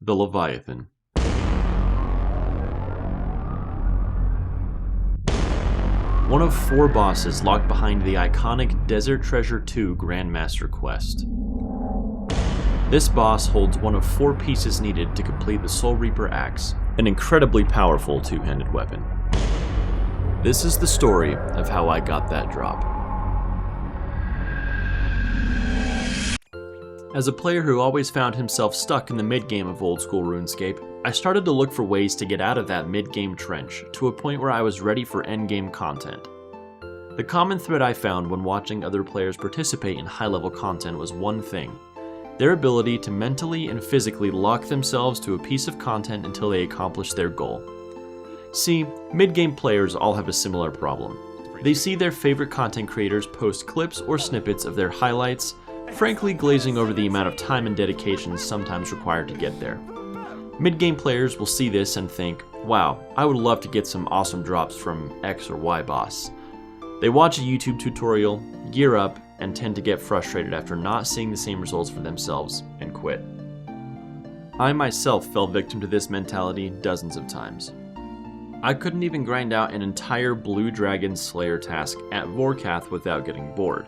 The Leviathan. One of 4 bosses locked behind the iconic Desert Treasure 2 Grandmaster quest. This boss holds one of 4 pieces needed to complete the Soul Reaper Axe, an incredibly powerful 2-handed weapon. This is the story of how I got that drop. As a player who always found himself stuck in the mid-game of old school RuneScape, I started to look for ways to get out of that mid-game trench to a point where I was ready for endgame content. The common thread I found when watching other players participate in high-level content was one thing: their ability to mentally and physically lock themselves to a piece of content until they accomplish their goal. See, mid-game players all have a similar problem. They see their favorite content creators post clips or snippets of their highlights, frankly glazing over the amount of time and dedication sometimes required to get there. Mid-game players will see this and think, wow, I would love to get some awesome drops from X or Y boss. They watch a YouTube tutorial, gear up, and tend to get frustrated after not seeing the same results for themselves, and quit. I myself fell victim to this mentality dozens of times. I couldn't even grind out an entire Blue Dragon Slayer task at Vorkath without getting bored.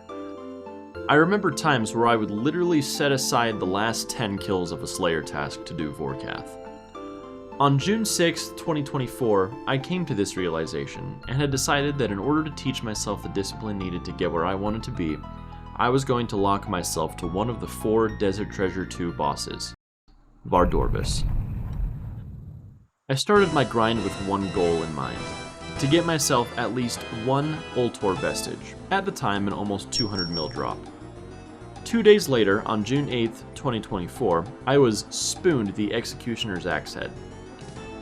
I remember times where I would literally set aside the last 10 kills of a Slayer task to do Vorkath. On June 6, 2024, I came to this realization and had decided that in order to teach myself the discipline needed to get where I wanted to be, I was going to lock myself to one of the 4 Desert Treasure 2 bosses, Vardorvis. I started my grind with one goal in mind: to get myself at least one Ultor vestige, at the time an almost 200 mil drop. 2 days later, on June 8th, 2024, I was spooned the Executioner's Axe head.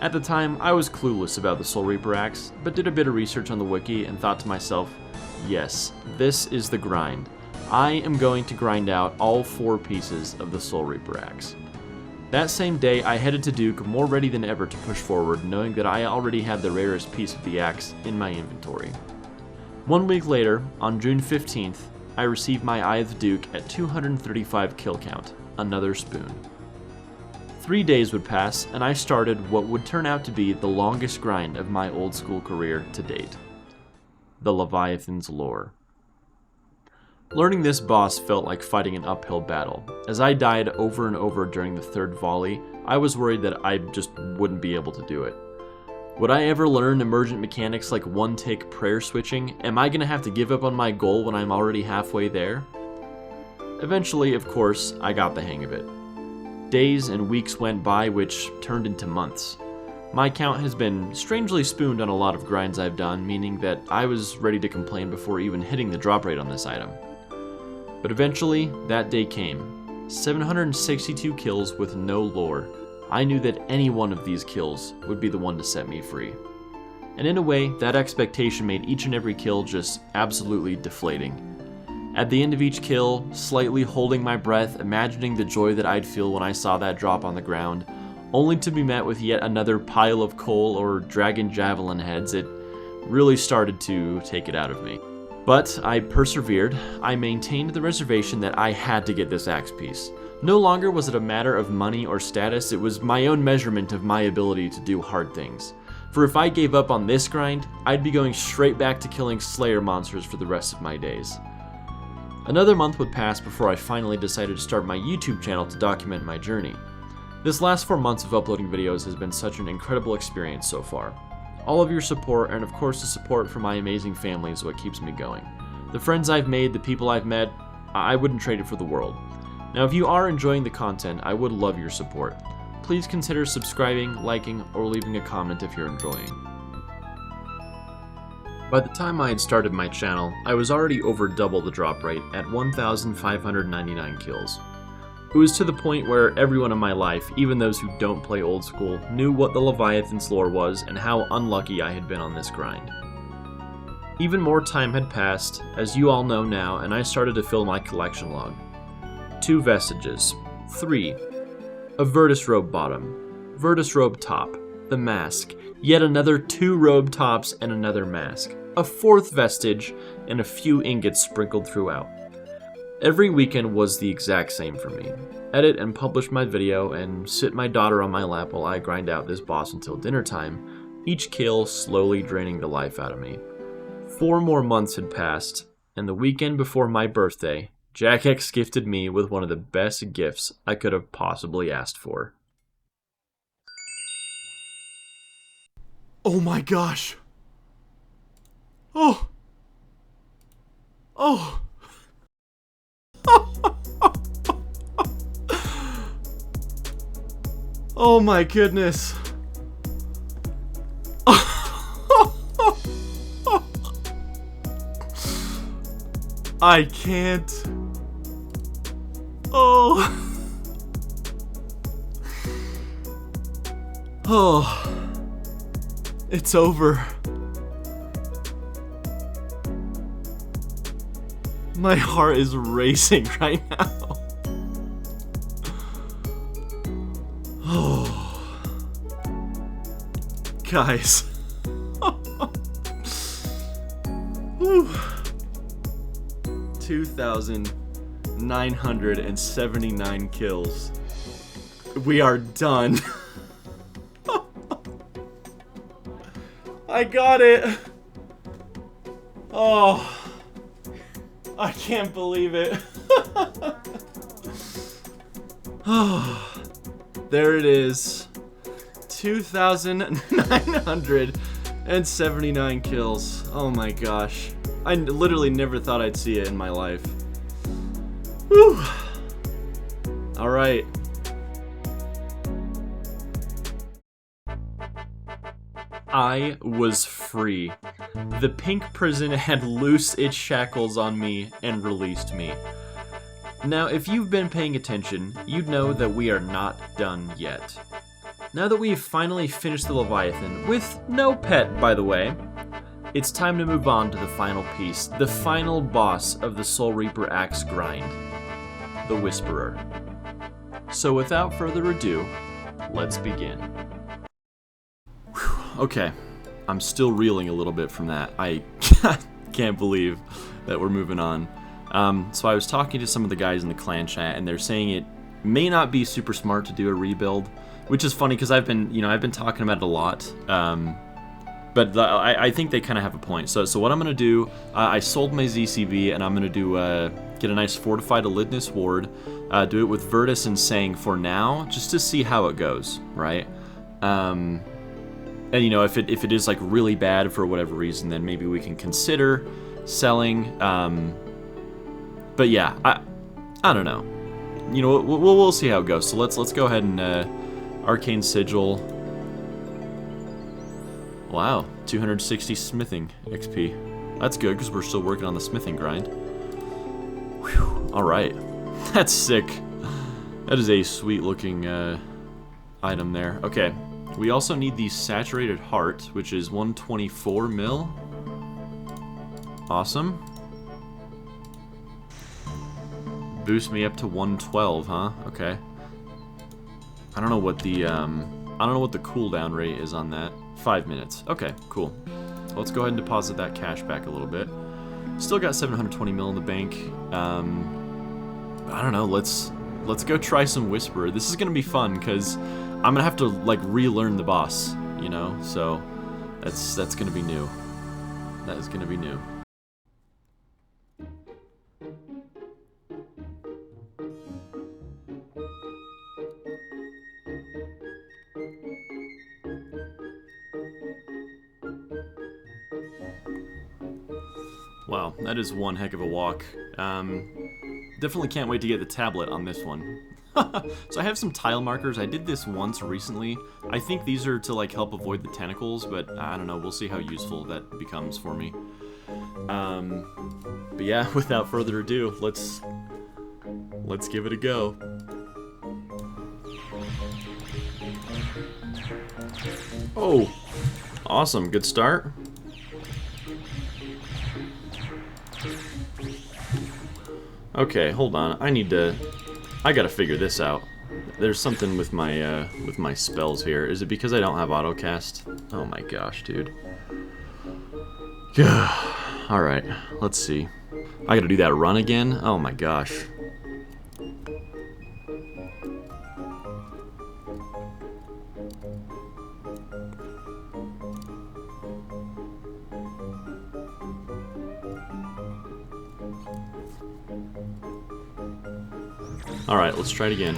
At the time, I was clueless about the Soul Reaper Axe, but did a bit of research on the wiki and thought to myself, yes, this is the grind. I am going to grind out all 4 pieces of the Soul Reaper Axe. That same day, I headed to Duke more ready than ever to push forward, knowing that I already had the rarest piece of the axe in my inventory. 1 week later, on June 15th, I received my Eye of the Duke at 235 kill count, another spoon. 3 days would pass, and I started what would turn out to be the longest grind of my old school career to date: the Leviathan's Lore. Learning this boss felt like fighting an uphill battle. As I died over and over during the 3rd volley, I was worried that I just wouldn't be able to do it. Would I ever learn emergent mechanics like one-tick prayer switching? Am I gonna have to give up on my goal when I'm already halfway there? Eventually, of course, I got the hang of it. Days and weeks went by, which turned into months. My count has been strangely spooned on a lot of grinds I've done, meaning that I was ready to complain before even hitting the drop rate on this item. But eventually, that day came. 762 kills with no lore. I knew that any one of these kills would be the one to set me free. And in a way, that expectation made each and every kill just absolutely deflating. At the end of each kill, slightly holding my breath, imagining the joy that I'd feel when I saw that drop on the ground, only to be met with yet another pile of coal or dragon javelin heads, it really started to take it out of me. But I persevered. I maintained the reservation that I had to get this axe piece. No longer was it a matter of money or status, it was my own measurement of my ability to do hard things. For if I gave up on this grind, I'd be going straight back to killing Slayer monsters for the rest of my days. Another month would pass before I finally decided to start my YouTube channel to document my journey. This last 4 months of uploading videos has been such an incredible experience so far. All of your support, and of course the support from my amazing family, is what keeps me going. The friends I've made, the people I've met, I wouldn't trade it for the world. Now if you are enjoying the content, I would love your support. Please consider subscribing, liking, or leaving a comment if you're enjoying. By the time I had started my channel, I was already over double the drop rate at 1,599 kills. It was to the point where everyone in my life, even those who don't play old school, knew what the Leviathan's Lore was and how unlucky I had been on this grind. Even more time had passed, as you all know now, and I started to fill my collection log. 2 vestiges. 3. A Virtus Robe bottom. Virtus Robe top. The mask. Yet another 2 robe tops and another mask. A 4th vestige, and a few ingots sprinkled throughout. Every weekend was the exact same for me. Edit and publish my video and sit my daughter on my lap while I grind out this boss until dinner time, each kill slowly draining the life out of me. 4 more months had passed, and the weekend before my birthday, Jack X gifted me with one of the best gifts I could have possibly asked for. Oh my gosh. Oh. Oh. Oh my goodness. I can't. Oh. Oh. It's over. My heart is racing right now. Oh. Guys. Whew. 2,979 kills. We are done. I got it. Oh. I can't believe it. Oh. There it is. 2,979 kills. Oh my gosh. I literally never thought I'd see it in my life. Whew. Alright. I was free. The pink prison had loosed its shackles on me and released me. Now, if you've been paying attention, you'd know that we are not done yet. Now that we've finally finished the Leviathan, with no pet, by the way, it's time to move on to the final piece, the final boss of the Soul Reaper Axe grind, the Whisperer. So without further ado, let's begin. Okay, I'm still reeling a little bit from that. I can't believe that we're moving on. So I was talking to some of the guys in the clan chat, and they're saying it may not be super smart to do a rebuild, which is funny because I've been talking about it a lot. But I think they kind of have a point. So what I'm gonna do, I sold my ZCB, and I'm gonna do get a nice fortified Elidness ward, do it with Virtus and Sang for now, just to see how it goes, right? And if it is like really bad for whatever reason, then maybe we can consider selling. But yeah, I don't know. We'll see how it goes. So let's go ahead and Arcane Sigil. Wow, 260 smithing XP. That's good because we're still working on the smithing grind. Whew. All right, that's sick. That is a sweet looking item there. Okay. We also need the Saturated Heart, which is 124 mil. Awesome. Boost me up to 112, huh? Okay. I don't know what the cooldown rate is on that. 5 minutes. Okay, cool. Let's go ahead and deposit that cash back a little bit. Still got 720 mil in the bank. I don't know. Let's go try some Whisperer. This is gonna be fun because I'm gonna have to like relearn the boss, so that's gonna be new. That is gonna be new. Wow, that is one heck of a walk. Definitely can't wait to get the tablet on this one. So I have some tile markers. I did this once recently. I think these are to like help avoid the tentacles, but I don't know. We'll see how useful that becomes for me. But yeah, without further ado, let's give it a go. Oh, awesome. Good start. Okay, hold on. I gotta figure this out. There's something with my spells here. Is it because I don't have autocast? Oh my gosh, dude. Alright, let's see. I gotta do that run again? Oh my gosh. Alright, let's try it again.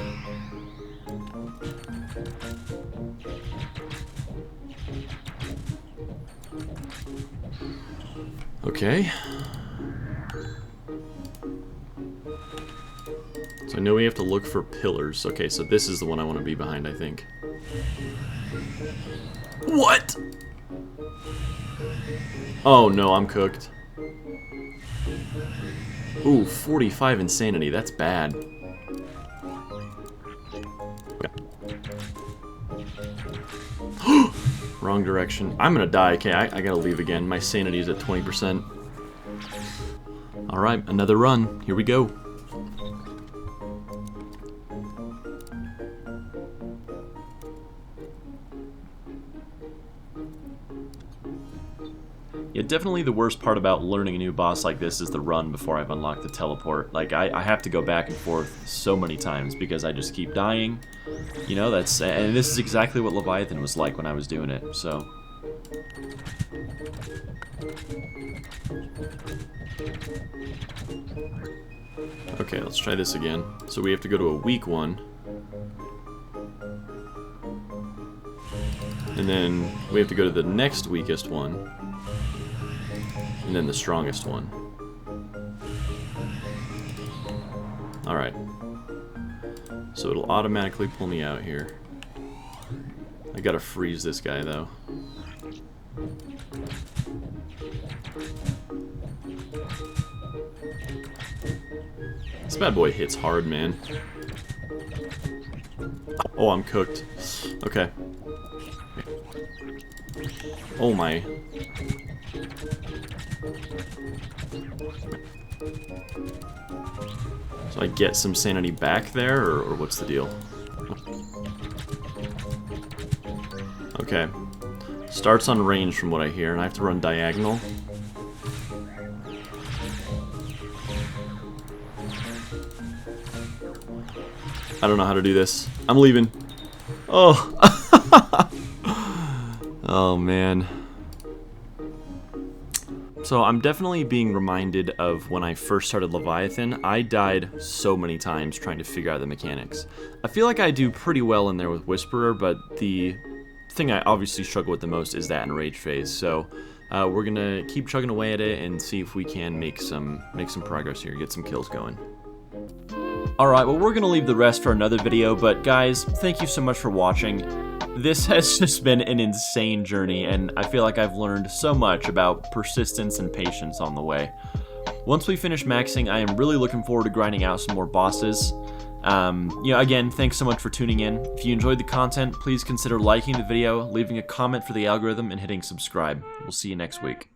Okay. So I know we have to look for pillars. Okay, so this is the one I want to be behind, I think. What? Oh no, I'm cooked. Ooh, 45 insanity. That's bad. Wrong direction. I'm gonna die. Okay, I gotta leave again. My sanity is at 20%. Alright, another run. Here we go. Yeah, definitely the worst part about learning a new boss like this is the run before I've unlocked the teleport. Like, I have to go back and forth so many times because I just keep dying. You know, and this is exactly what Leviathan was like when I was doing it, so. Okay, let's try this again. So we have to go to a weak one. And then we have to go to the next weakest one. And then the strongest one. Alright. So it'll automatically pull me out here. I gotta freeze this guy, though. This bad boy hits hard, man. Oh, I'm cooked. Okay. Oh my. So I get some sanity back there, or what's the deal? Okay. Starts on range from what I hear, and I have to run diagonal. I don't know how to do this. I'm leaving. Oh. Oh, man. So I'm definitely being reminded of when I first started Leviathan. I died so many times trying to figure out the mechanics. I feel like I do pretty well in there with Whisperer, but the thing I obviously struggle with the most is that enrage phase. So we're gonna keep chugging away at it and see if we can make some progress here, get some kills going. Alright, well, we're gonna leave the rest for another video, but guys, thank you so much for watching. This has just been an insane journey, and I feel like I've learned so much about persistence and patience on the way. Once we finish maxing, I am really looking forward to grinding out some more bosses. Again, thanks so much for tuning in. If you enjoyed the content, please consider liking the video, leaving a comment for the algorithm, and hitting subscribe. We'll see you next week.